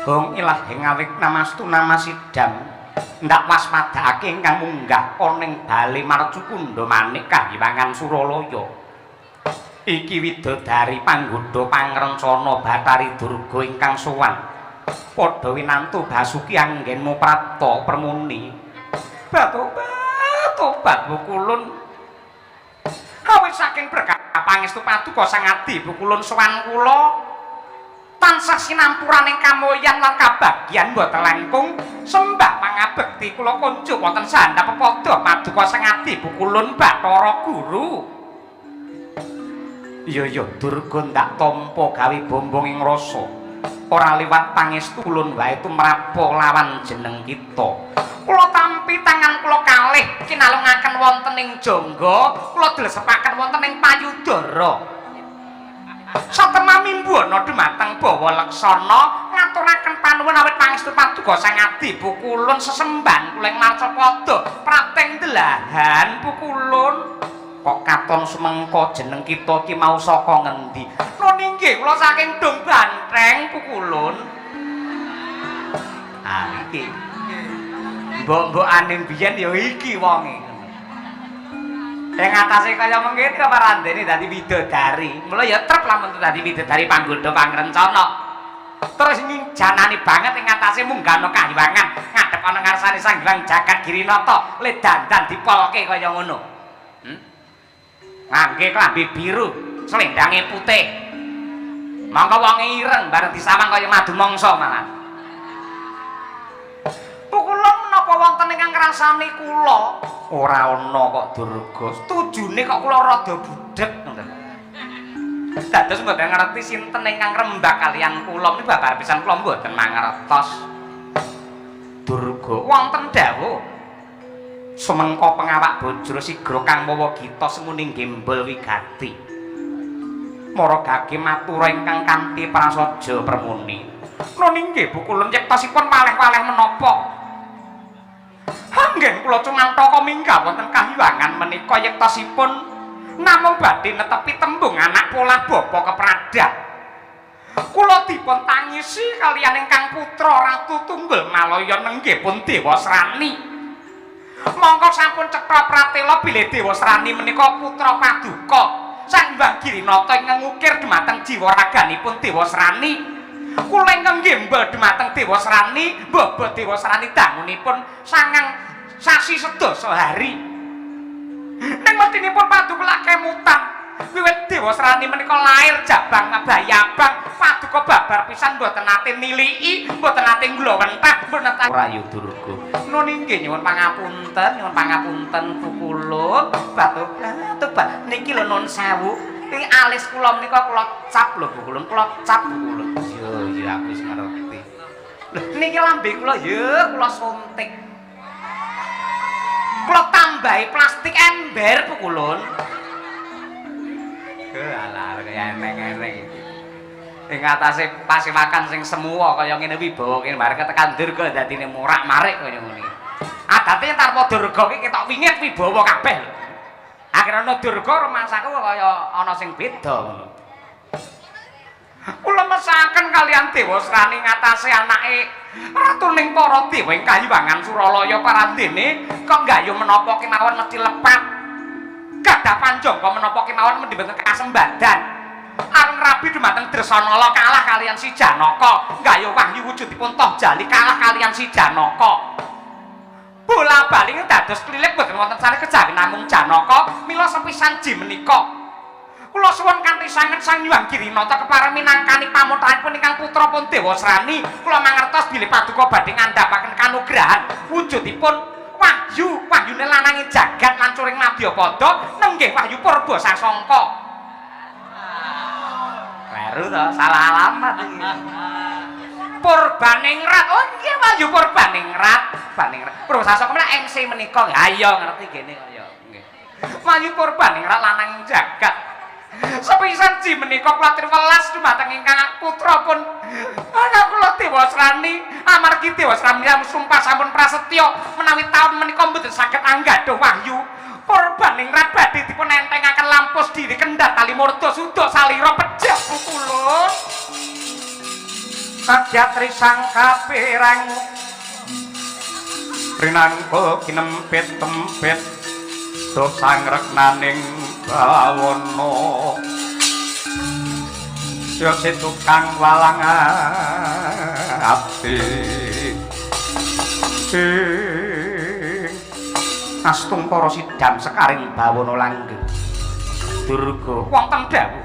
Hong ilah ngawik namastu namasidam ndak waspadake ingkang munggah oning bali Marcukunda manik Kahyangan Suralaya. Iki widodari panggoda pangrencana Bathari Durga ingkang sowan padha winantu Basuki anggenmu prapta permuni. Tobat Bukulun. Awit saking berkah pangestu paduka Sang Adi Bukulun sowan kula tansah sinampuraning kamulyan lan kabagyan boten langkung sembah pangabekti kula kunjuk wonten sandhap pepodo paduka Sang Adi Bukulun Bathara Guru. Iya Durga ndak tampa gawe bombong ing rasa. Ora liwat pangestu kulun wae tumrapo lawan jeneng kita. Kula tampi tangan kula kalih kinalungaken wonten ing jangga, kula dlesepaken wonten ing payudara. Satemami mbuana dhumateng Bawa Leksana ngaturaken panuwun awit pangestu paduka Sang Adi Bukulun sesembahan kula ing Marcapada prateng delahan Bukulun. Kok katon semengko jeneng kita ki mau saka ngendi? Nun inggih kula saking Dong Bantreng Bukulun. Ah iki. Mbok-mbokane biyen ya iki wonge. Ing atase kaya mengkene parandene dadi widodari. Mula ya trep lamun dadi widodari panggoda pangrencana. Terus janani banget ing atase munggahna Kahyangan, ngadhep ana ngarsane Sang Hyang Jagat Girinata, le dandan dipolke kaya ngono. Ngangge klambi biru, selendhange putih. Mangka wonge ireng bareng disawang kaya madu mangsa malah. Kula menapa wonten ingkang ngrasani kula? Ora ana kok Durga. Tujune kok kula rada budheg ngoten. Dados mboten ngerti sinten ingkang rembak kalian kula menika babar pisan kula mboten mangertos. Durga wonten dawuh semengko pengawak bojro sigra kang mawa gita semuning gembol wigati. Maragake matura ingkang kanthi prasaja permuni. Nun inggih Bukulun yektosipun malih-malih menapa? Anggen kula cumantaka minggah wonten Kahyangan menika yektosipun namung badhe netepi tembung anak polah bapa kepradah. Kula dipun tangisi kaliyan ingkang putra Ratu Tunggul Malaya nenggih pun Dewasrani. Mongko sampun cetha pratela bilih Dewasrani menika putra paduka Sang Hyang Girinata ingkang ngukir dhumateng jiwa raganipun Dewasrani. Kula ingkang nggembel dhumateng Dewasrani, mbobot Dewasrani dangunipun 9 sasi sedasa hari. Ning wedinipun paduka kemutan. Wiwit Dewasrani menika lair jabang bayabang paduka babar pisan mboten nate niliki, mboten nate nglowentah, mboten nate Rayu Durga. Nun inggih nyuwun pangapunten Bukulun. Tobat niki lho nun sewu. Iki alis kula menika kula cap lho Bukulun, kula cap Bukulun. Ya aku wis ngerti. Lho niki lambe kula ya kula suntik. Kula tambahi plastik ember Bukulun. Alah kaya eneng-eneng iki. Ing atase pasiwakan sing semua kaya ngene wibawa kene bareng tekan Durga dadine murak-marik kaya ngene. Adate tarpa Durga iki ketok wingit wibawa kabeh lho. Akhire ana Durga rumasaku kaya ana sing beda ngono. Kula mesaken kaliyan Dewasrani ngatasi anake ratuning para dewa ing Kahyangan Suralaya parandene kok gayuh menapa kemawon mesti lepat. Gadah panjangga menapa kemawon mendhi mboten kasembadan. Areng rabi dhumateng Dresanala kalah kaliyan si Janaka. Gayuh wahyu wujudipun toh jali kalah kaliyan si Janaka. Bola-bali dados klilik boten wonten saleh kejawi namung Janaka mila sepisan ji menika. Kula suwun kanthi sanget Sang Hyang Girinata kepareng minangkani pamutahanipun ingkang putra pun Dewasrani. Kula mangertos bilih paduka badhe ngandhapaken kanugrahan wujudipun wahyune lanange jagat lan curing Madyapada nenggih wahyu purba sasangka. Baru to salah alamat iki. Purbaningrat. Oh nggih wahyu Purbaningrat. Purba sasangka menika MC menika. Ha iya ngerti kene kaya nggih. Wahyu Purbaningrat lanang jagat. Sepisan ji menika kula triwelas dhumateng ingkang putra pun anak kula Dewasrani amargi Dewasrani sumpah sampun prasetya menawi taun menika mboten saged anggadha wahyu Purbaningrat badhe dipun entengaken lampus diri kendhat tali murda suda salira pejah Bukulun. Sagyatri sang kapirang rinangkul kinempit-tempit dosang regnaning bawana ya tukang walang abdi astung para sidam sekaring bawana langgeng Durga wonten dawuh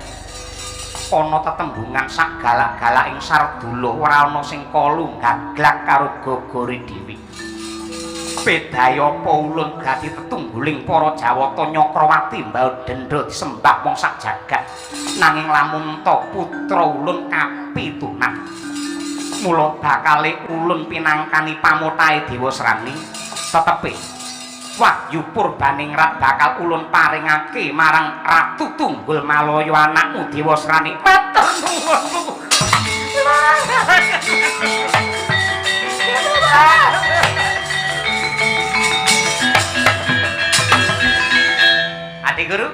ana tetembungan sak galak-galak ing Sardula ora ana sing kalu gaglak karo gogore dhewe Bedayapa ulun gati tetungguling para Jawata Nyakrawati mbau dendha disembah wong sak jagat nanging lamun ta putra ulun kapitunan mula bakale ulun pinangkani pamutahe Dewa Srani tetepe Wahyu Purbaningrat bakal ulun paringake marang Ratu Tunggul Malaya anakmu Dewa Srani matur nuwun Adi Guru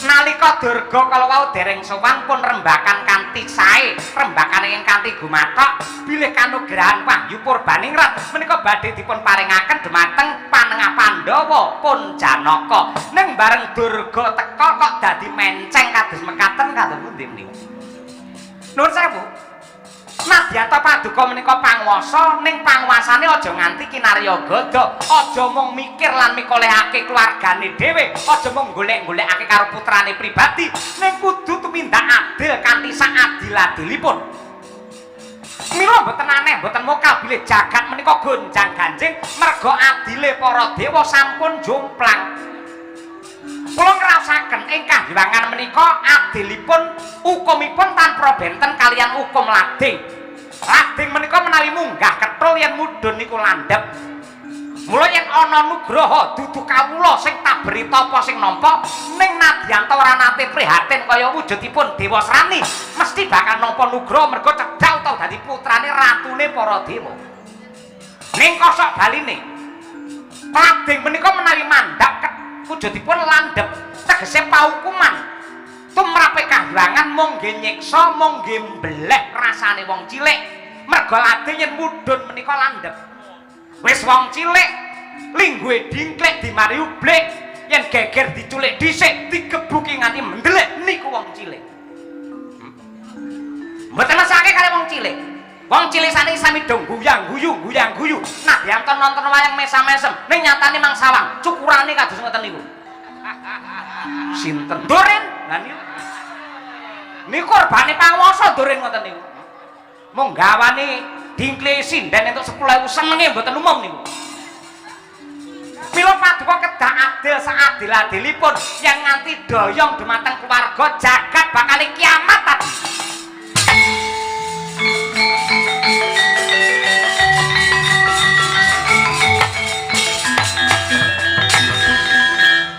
nalika Durga kala wau dereng sowan pun rembakan kanthi sae rembakane ing kanthi gumathok bilih kanugrahan Wahyu Purbaningrat menika badhe dipun paringaken dhumateng Panengah Pandhawa pun Janaka ning bareng Durga teka kok dadi menceng kados mekaten kados pundi menika nuwun sewu Nadyata Paduka menika panguwasa ning panguwasane aja nganti kinarya gada aja mung mikir lan mikolehake keluargane dhewe aja mung golek-golekake karo putrane pribadi ning kudu tumindak adil kanthi saadil-adilipun mila mboten aneh mboten mokal bilih jagat menika gonjang-ganjing merga adile para dewa sampun jomplang kula ngraosaken ing kahyangan menika adilipun hukumipun tanpa benten kalian hukum lading. Lading menika menawi munggah kethul yen mudhun niku landhep. Mula yen ana nugraha dudu kawula sing taberi tapa sing nampa ning nadyanta ora nate prihatin kaya wujudipun Dewa Srani, mesti bakal nampa nugraha merga cedhak utawa dadi putrane ratune para dewa. Ning kosok baline lading menika menawi mandhap wujudipun landhep tegese paukuman tumrape kahyangan mung nggih nyiksa mung nggih mblek rasane wong cilik merga lading yen mudhun menika landhep wis wong cilik lingguhe dingklek dimari ublek yen geger diculik dhisik digebuki nganti mendelek niku wong cilik mboten mesake kali wong cilik wong cilik saniki sami dong guyang-guyu guyang-guyu nah dianton nonton wayang mesam-mesem ning nyatane mangsawang cukurane kados ngoten niku sinten Doren lan niku korbane panguwasa Doren ngoten niku mung gawane dingkle sinden entuk 10.000 senenge mboten umum niku mila Paduka kedah adil saadil-adilipun yang nganti doyong dumateng keluarga jagat bakal kiamat tadi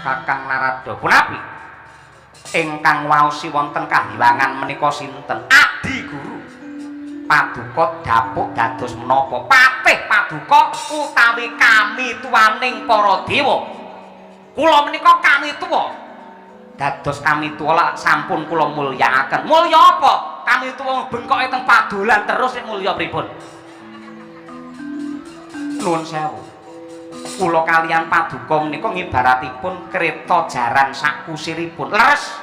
Kakang Narada punapi ingkang waosi wonten kahyangan menika sinten Adi Guru Paduka dapuk dados menapa patih Paduka utawi kami tuwaning para dewa kula menika kami tuwa dados kami tuwa sampun kula mulyakaken mulya apa kami tuwa bengkoke teng padolan terus nek mulya pripun nuwun sewu kula kalian Paduka menika ngibaratipun kereta jaran sak kusiripun leres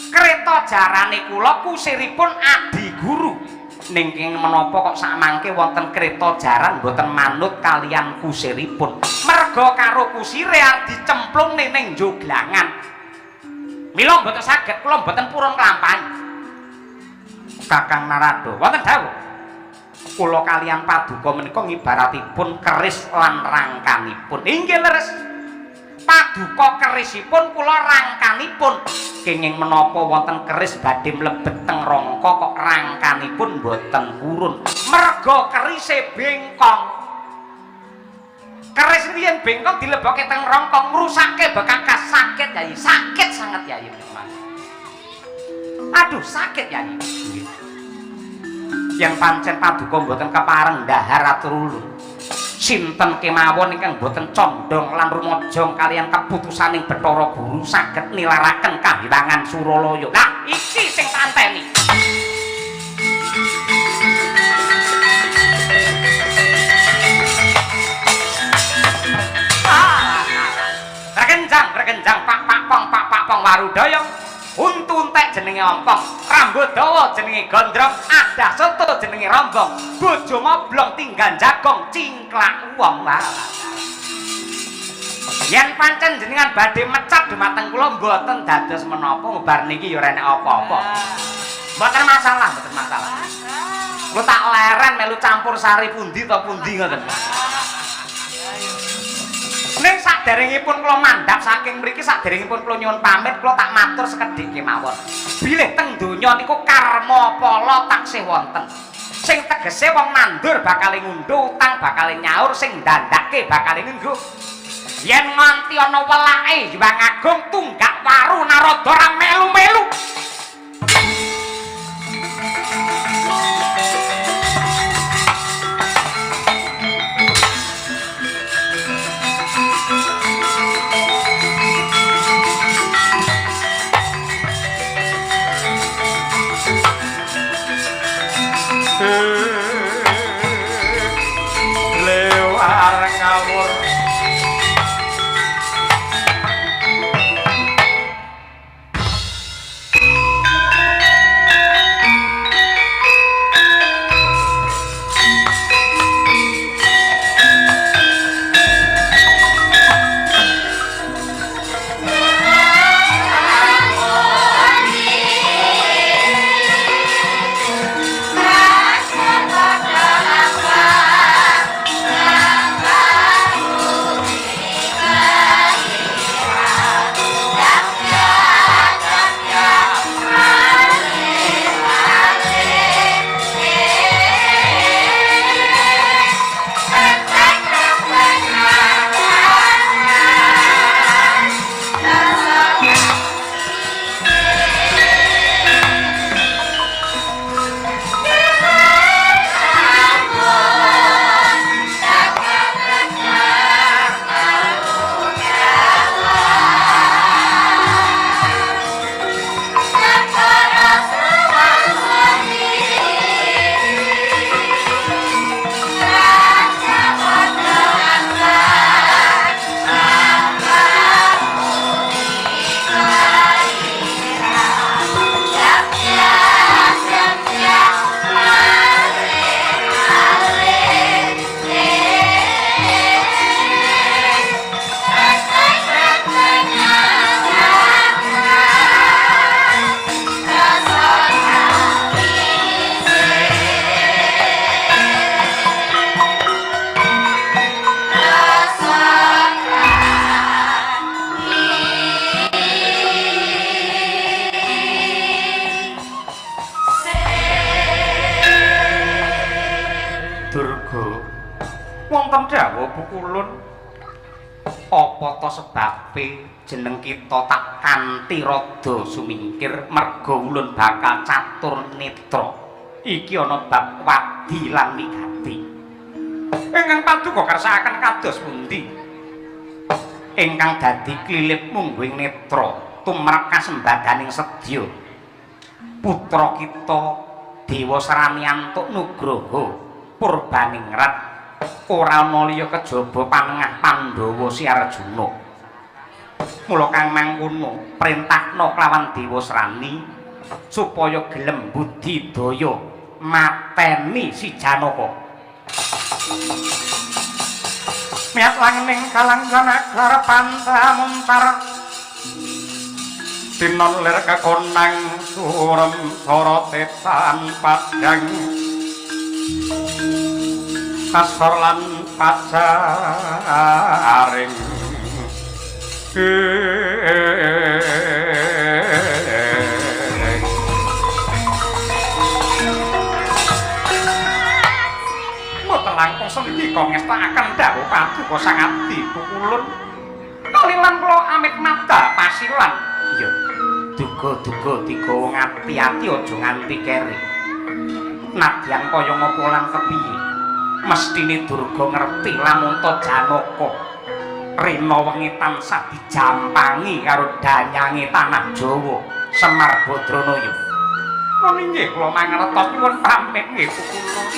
kereta jarane kula kusiripun Adi Guru ning menapa kok sak mangke wonten kereta jaran mboten manut kalian kusiripun merga karo kusire arep dicemplung ning joglangan mila mboten saged kula mboten purun nglampahi Kakang Narada wonten dawuh kula kalian Paduka menika ngibaratipun keris lan rangkanipun inggih leres Paduka kerisipun kula rangkanipun kenging menapa wonten keris badhe mlebet teng rangka kok rangkanipun boten purun merga kerise bengkong keris riyen bengkong dilebokke teng rangka ngrusakke bekakas sakit Yayi sakit sangat Yayi aduh sakit Yayi yang pancen Paduka mboten kepareng ndahar atur ulun sinten kemawon ingkang boten condong lan rumajang kalian keputusaning Bathara Guru saged nilaraken kahyangan Suralaya. Nah, iki sing tanteni. Warudaya, untu entek jenenge ompong, rambut dawa jenenge gondrong, adah soto jenenge rombong, bojo moblong tinggal jagong, cingklak wong waras. Yen pancen jenengan badhe mecat dumateng kula mboten dados menapa ngubar niki ya ora enek apa-apa. Mboten masalah, mboten masalah. Kula tak leren melu campur sari pundi to pundi ngoten. Ning saderengipun kula mandhap saking mriki saderengipun kula nyuwun pamit kula tak matur sekedhik kemawon. Bilih teng donya niku karma pala taksih wonten. Sing tegese wong nandur bakal ngunduh utang bakal nyaur sing ndandake bakal ngenggo. Yen nganti ana welake Hyang Agung tunggak waru Narada ra melu-melu. Lewar ngawur wonten dawuh Bukulun apa to sebabe jeneng kita tak kanthi rada sumingkir merga ulun bakal catur netra iki ana bab wadi lan wigati ingkang paduka kersakaken kados pundi ingkang dadi klilip mungguing netra tumrap kasembadaning sedya putra kita Dewa Sraniantuk Nugroho Purbaningrat ora ana liya kejaba panengah Pandhawa Si Arjuna. Mula kang mangkono printahna klawan Dewa Srani supaya gelem budidaya mateni si Janaka. Miat langening kalanggana klar pantamuntar tinon lir kekonang surem sorotetan padang kasor lan pacaring mboten langkung sendika ngestakaken dawuh paduka Sang Adi Bukulun kalilan kula amit mata pasilan iya duga-duga digawa ngati-ati aja nganti keri nadyan kaya ngapa lan kepiye mestine Durga ngerti lamun ta Janaka rena wengi tansah dijampangi karo danyange tanah Jawa Semar Badranaya. Nun inggih kula mangertos nyuwun pamit nggih Bukulun.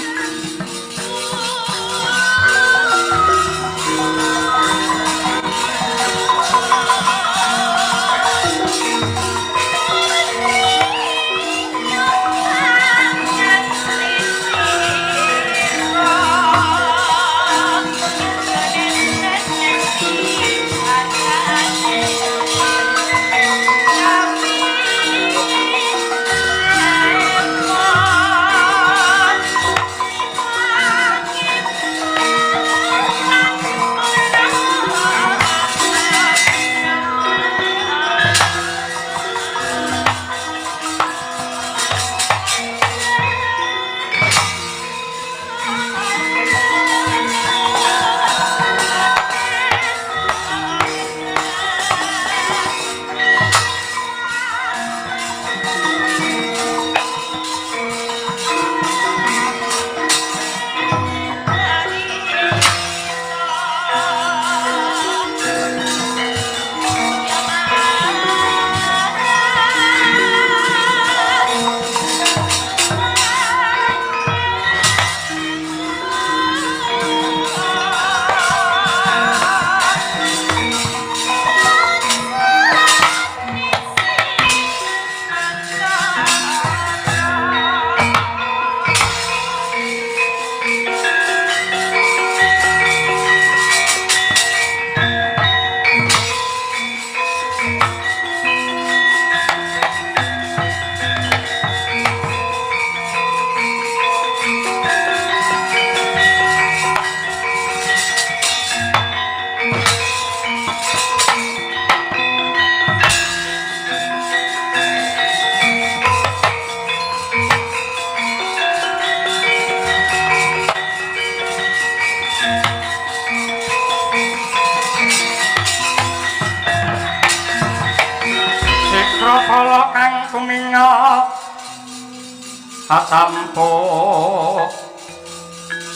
asampo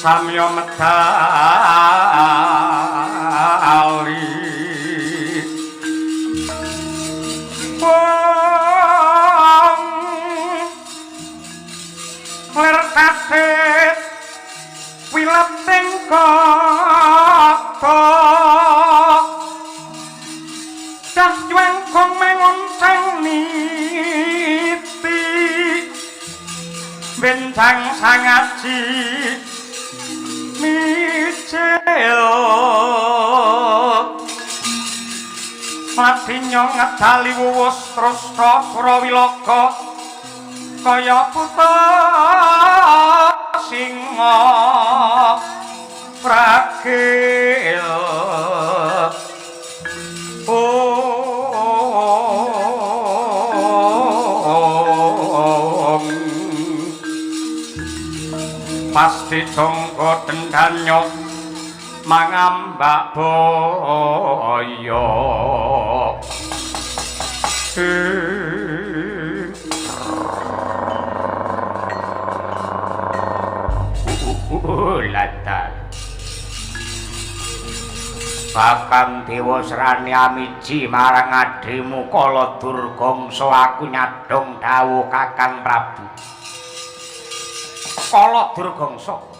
samya medali wong ler kathit wileting kata dah juang kong mengonceng niti bentang sangaji micil matinya ngedali wuwus terus Surawiloka kaya putra singa pragil pasti jangka dendanya mangambak boyo latar Kakang Dewa Srani amiji marang adhimu Kala Durgangsa aku nyadong dawuh Kakang Prabu Kala Durgangsa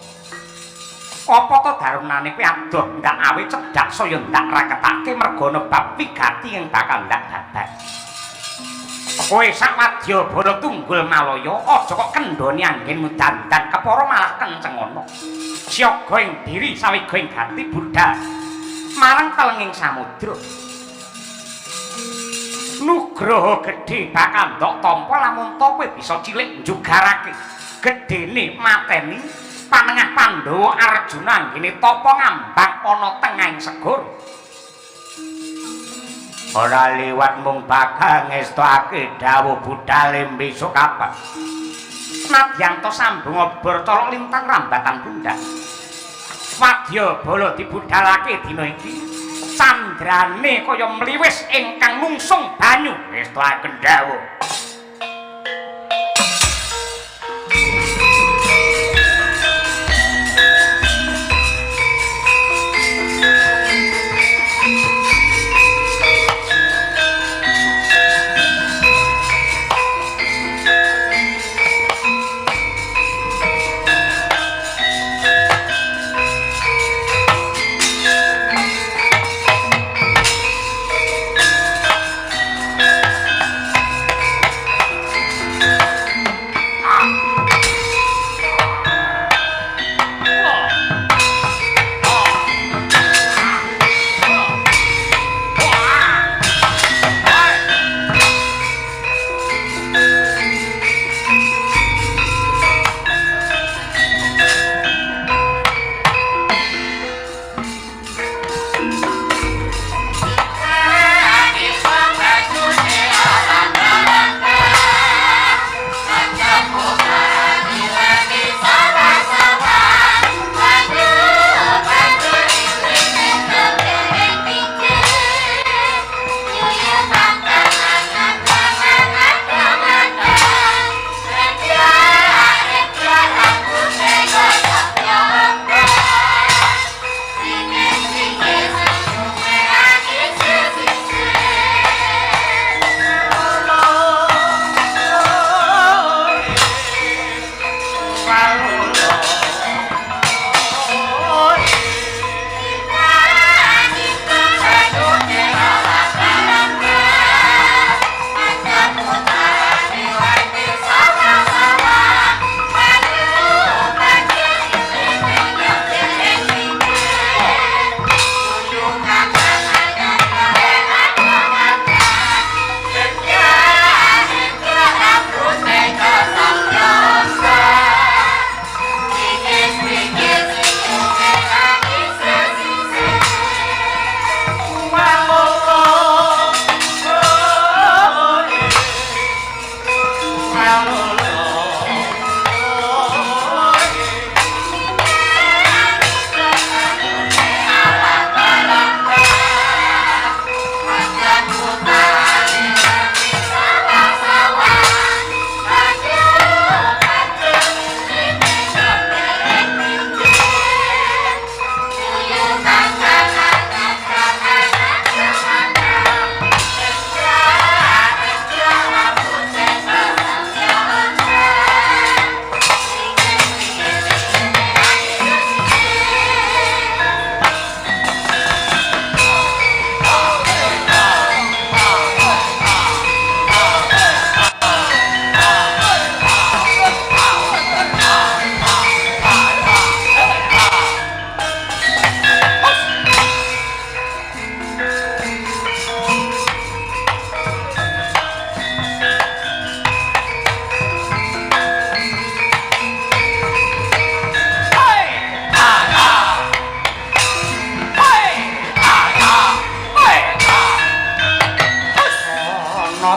apa to darunane kuwi adoh ndak awe cedhak saya ndak raketake merga nebab wigati ing bakal ndak dadak kowe sak Wadyabala Tunggul Malaya aja kok kendhone anggenmu dandan kepara malah kenceng ana siaga ing diri sawiga ing gati budhal marang telenging samudra nugraha gedhe bakal ndok tampa lamun to kowe bisa cilik njugarake gedene mateni panengah Pandhawa Arjuna nggene tapa ngambang ana tengahing segara ora liwat mung bakal ngestake dawuh budhale besok kapan nadyan to sambung obor colok lintang rambatan pundak Wadyabala dibudhalake dina iki candrane kaya mliwis ingkang mungsung banyu ngestake dawuh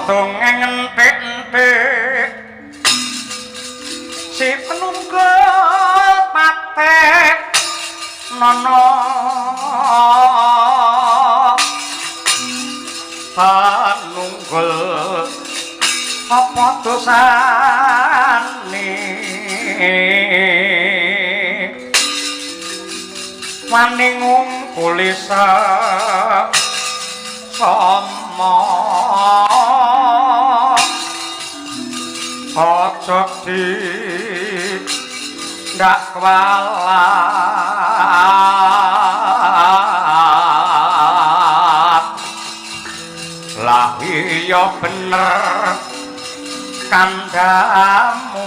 dongeng entik-entik si penunggal patek nono panunggul apa dosane maning kulisa sama aja di ndak kualat lah iya bener kandamu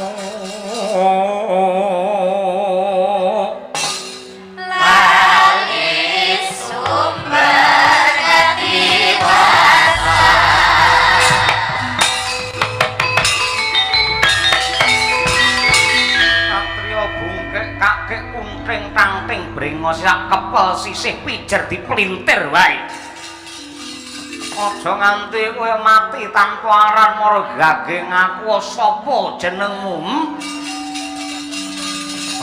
sak kepel sisih pijer dipelintir wae. Aja nganti kowe mati tanpa aran mara gaging aku sapa jenengmu?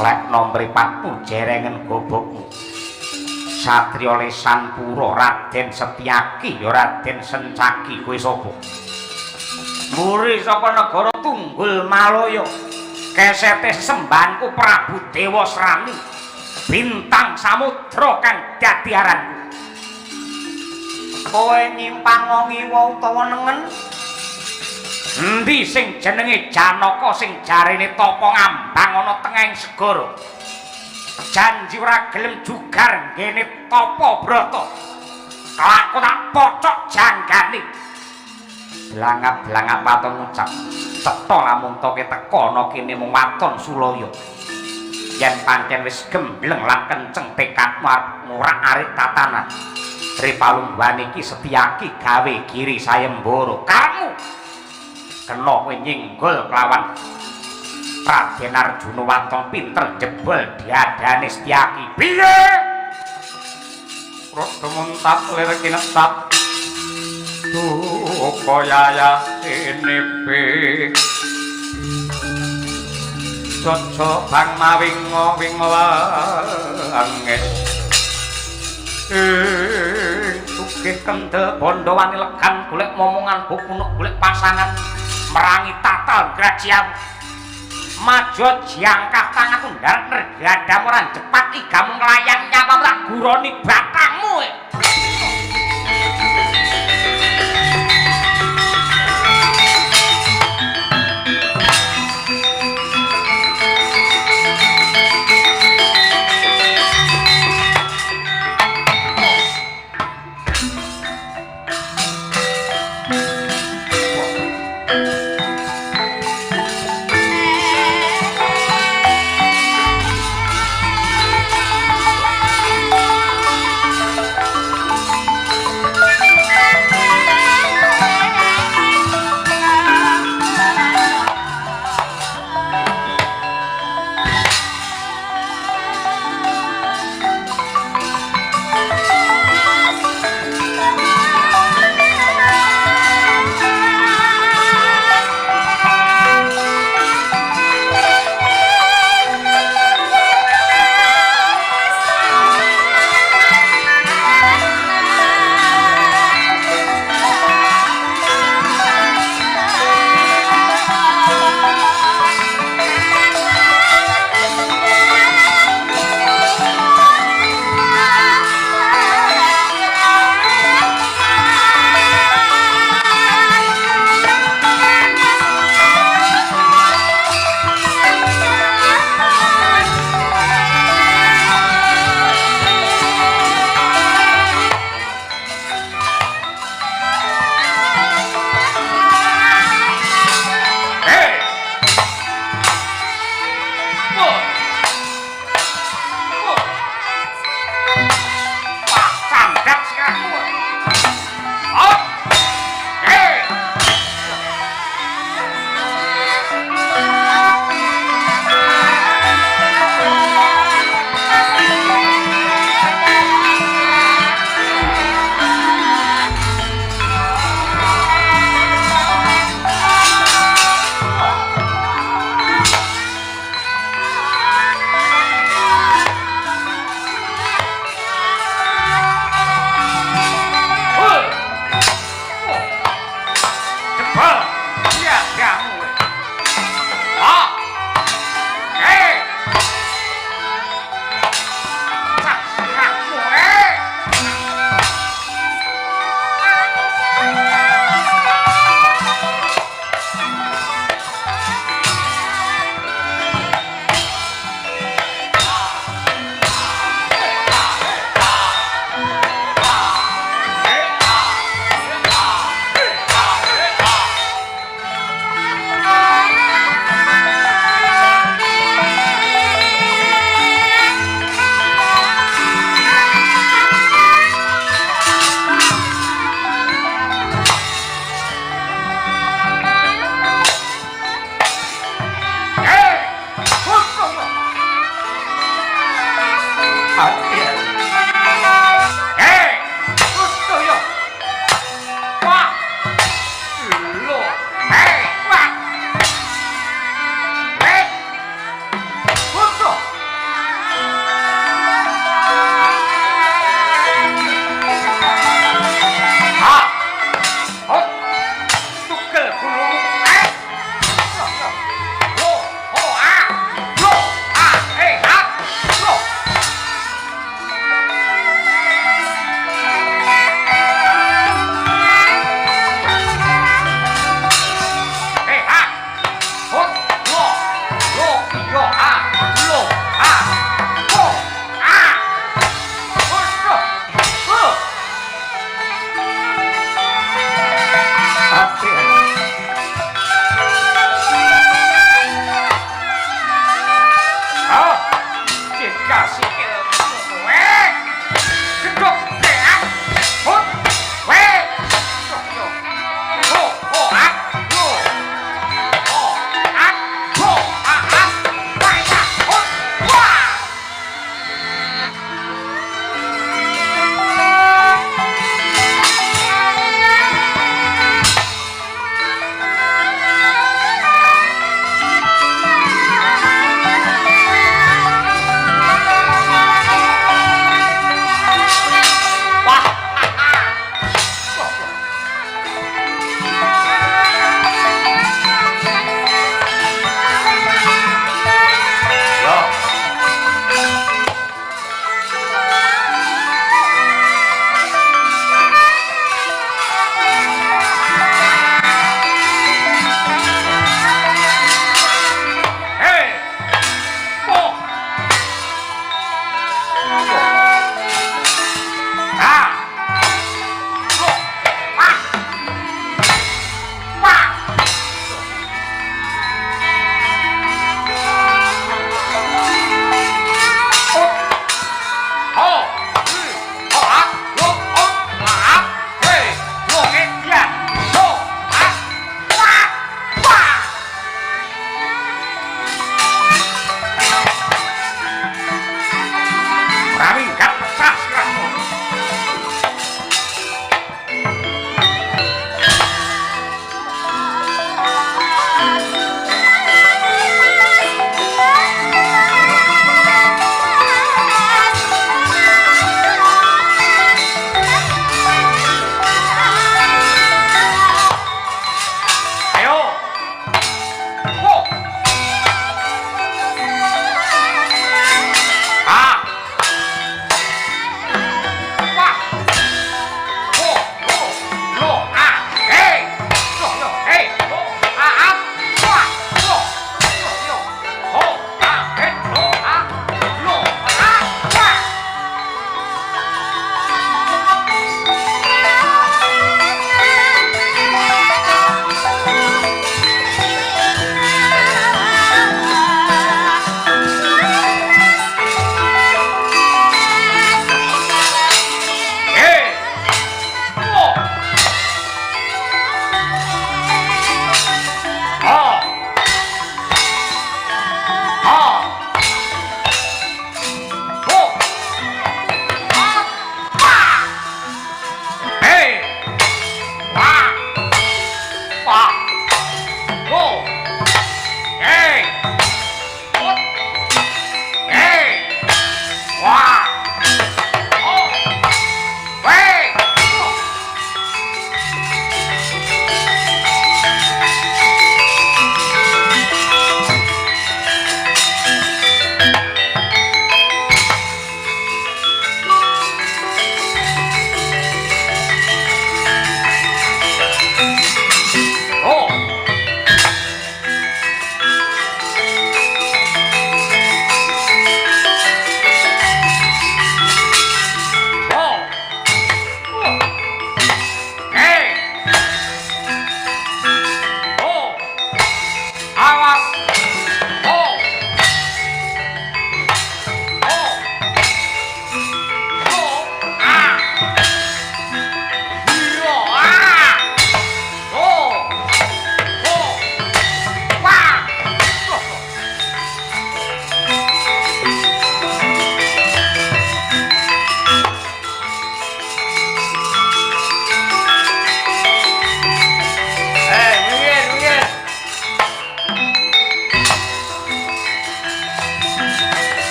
Lek nomripatmu jerengen gobokmu. Satriya Lesan Pura Raden Setyaki ya Raden Sencaki kowe sapa? Muri saka negara Tunggul Malaya. Kesete sembanku Prabu Dewa Srani. Bintang samudra kang dadi aranku. Kowe nyimpang ngiwa utawa nengen? Endi sing jenenge Janaka sing jarene tapa ngambang ana tengahing segara? Janji ora gelem jugar ngene tapa brata. Aku tak pocok janggane. Blangap-blangap patung ngucap. Cetha lamun toke teka ana kene mung waton Sulaya. Yen pancen wis gembleng lan kenceng tekadmu ngurak-arik tatanan Ripalungguhan iki Setyaki gawe Giri Sayembara kamu kena kowe nyinggol kelawan Raden Arjuna Waton pinter jebol diadane Setyaki piye rada muntat lir kinesat duka yaya sinepe Jojo bang mawing-wing langis sugih kendel bondo wani legan golek momongan bukunuk golek pasangan merangi tatal grajiam maju jangkah tanganku ndarep nergadam ora cepat igamu nglayang nyapa tak guroni batangmu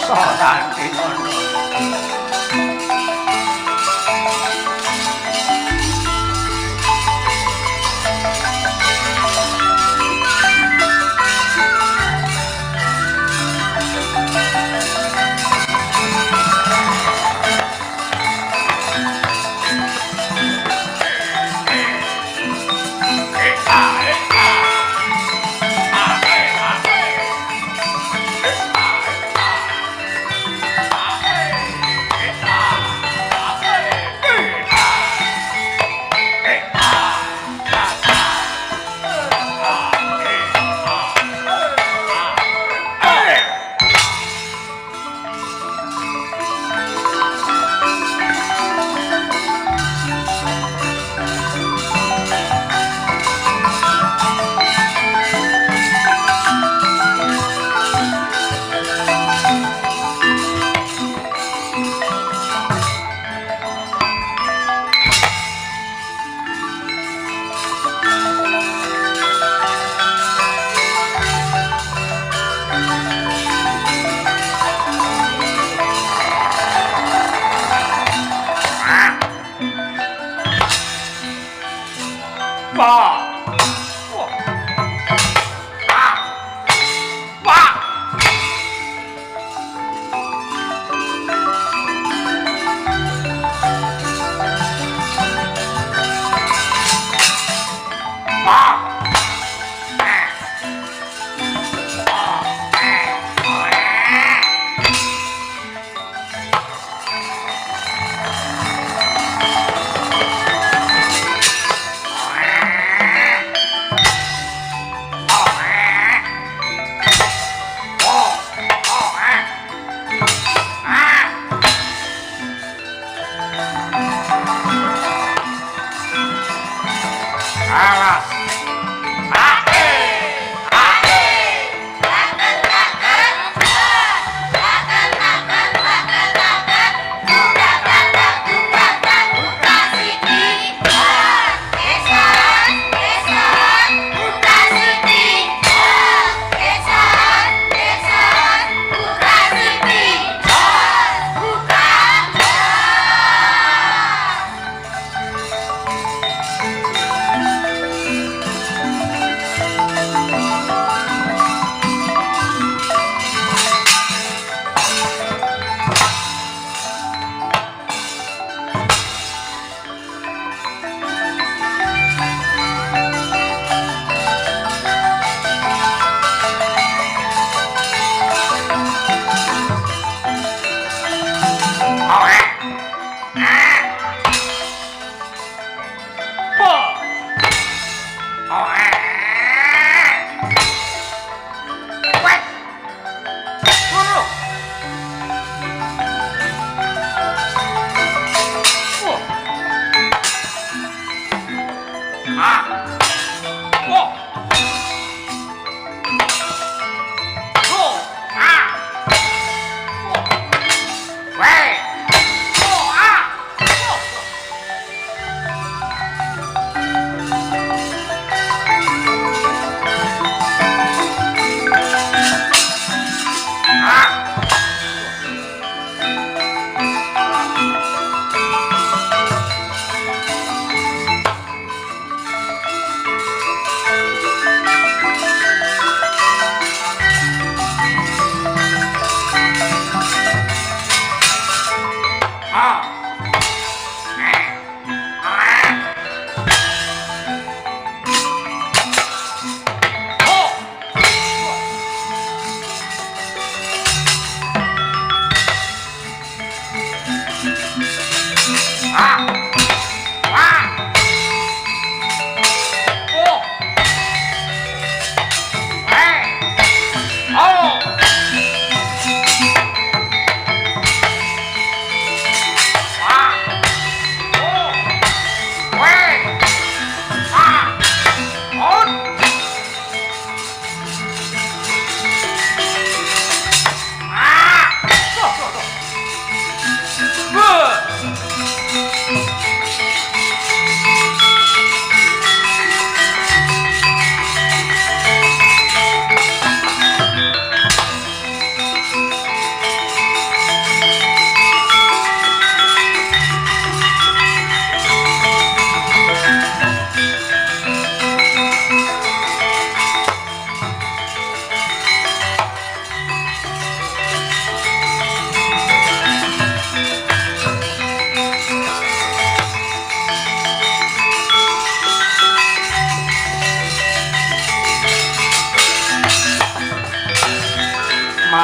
iso nganti ngono.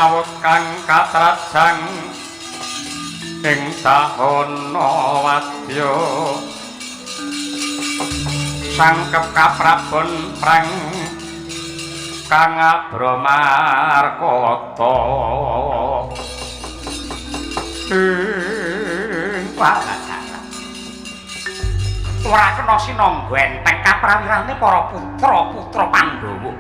mawut kang katrajang ing sahana wadya sangkep kaprabon prang kang abramarkata ora kena sinangga enteng kaprawirane para putra-putra Pandhawa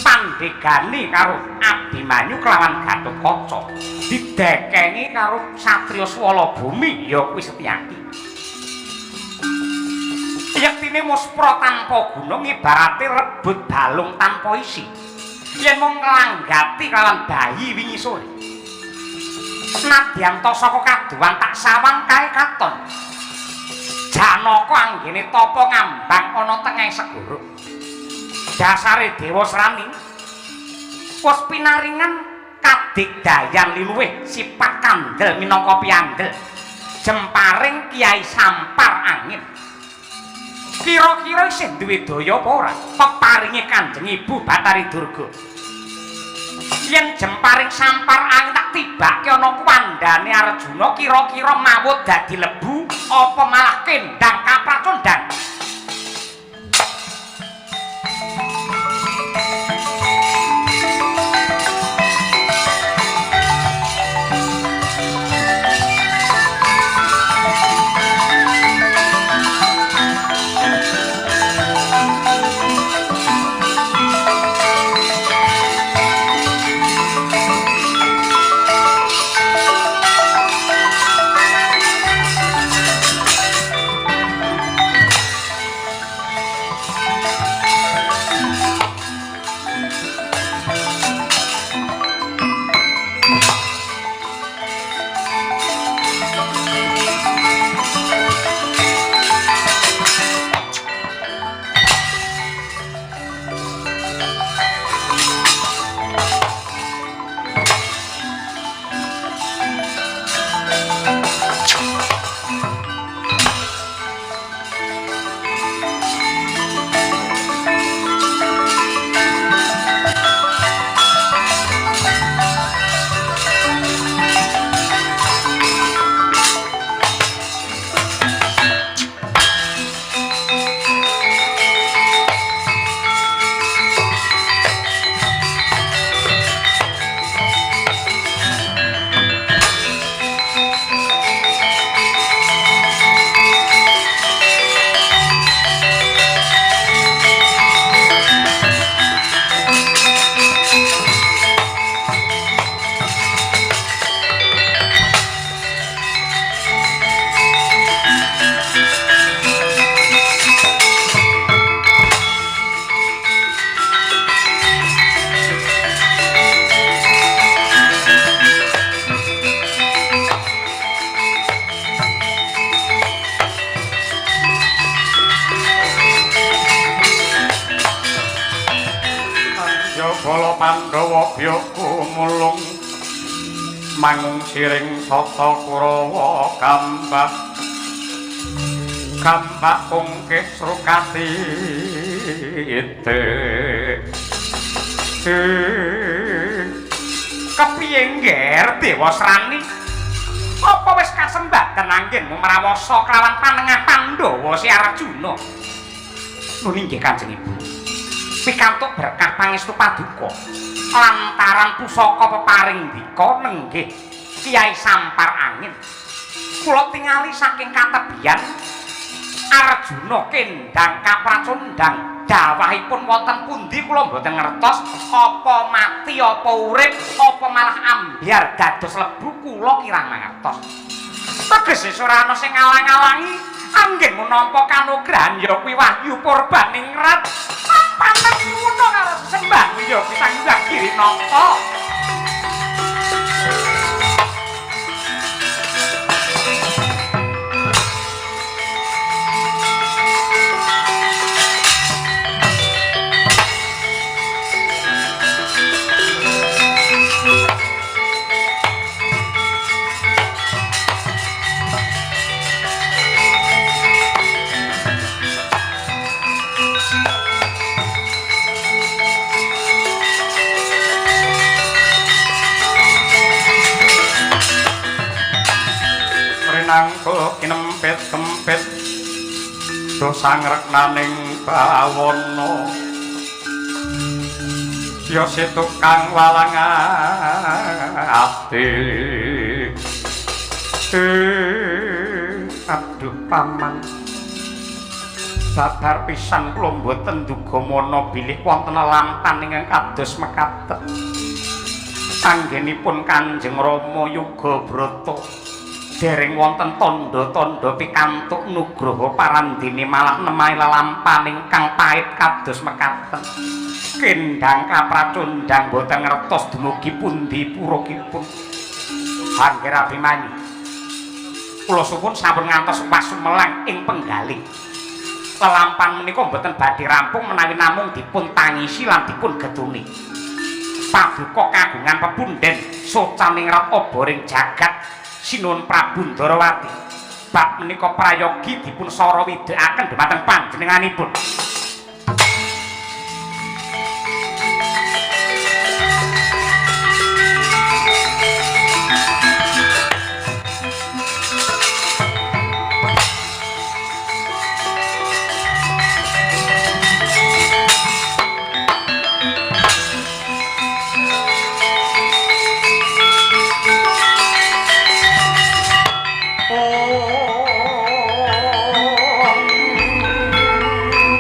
pandegani karo Abimanyu kelawan Gatotkaca didekengi karo satriya Swalabumi ya kuwi Setyaki yektine muspra tanpa guna ibarate rebut balung tanpa isi yen mung nglanggati kelawan bayi wingi sore nadyan ta saka kaduwan tak sawang kae katon Janaka anggene tapa ngambang ana tengahing segara dasare Dewa Srani wis pinaringan kadigdayan liluwih sifat kandel minangka piyandel jemparing Kiai Sampar Angin kira-kira isih duwe daya apa ora peparinge Kanjeng Ibu Bathari Durga yen jemparing Sampar Angin tak tibake ana kuwandane Arjuna kira-kira mawut dadi lebu apa malah kendang kapracondang Pandhawa biyaku mulung mangung siring sata Kurawa gambak ungkih srukati kepiye ngger Dewa Srani apa wis kasembadan anggen mrawasa kelawan panengah Pandhawa si Arjuna nuwun inggih Kanjeng Ibu pikantuk berkah pangestu paduka lantaran pusaka peparing dika nenggih Kiai Sampar Angin kula tingali saking katebian Arjuna kendang kapracondang dawahipun wonten pundi kula mboten ngertos apa mati apa urip apa malah ambyar dados lebu kula kirang mangertos tegese ora ana sing ngalang-alangi anggen menapa kanugrahan ya kuwi Wahyu Purbaningrat pantes ngono karo sembah ya pisang Hyang Nata pinangko kinempit-kempit dosang reknaning bawana ya si tukang walang ati aduh paman sadar pisan kula mboten duga mana bilih wonten lampan ingkang kados mekaten anggenipun Kanjeng Rama Yuga Brata dereng wonten tandha-tandha pikantuk nugraha parandene malah nemahi lampahan ingkang pait kados mekaten kendang kapracundang boten ngertos dumugi pundi purakipun Angger Abimanyu kula suwun sampun ngantos pasumelang ing penggalih lelampahan menika mboten badhe rampung menawi namung dipun tangisi lan dipun geduni paduka kagungan pepunden socaningrat oboring jagat Sinuwun Prabu Ndarawati bab menika prayogi dipun sara widhekaken dhumateng panjenenganipun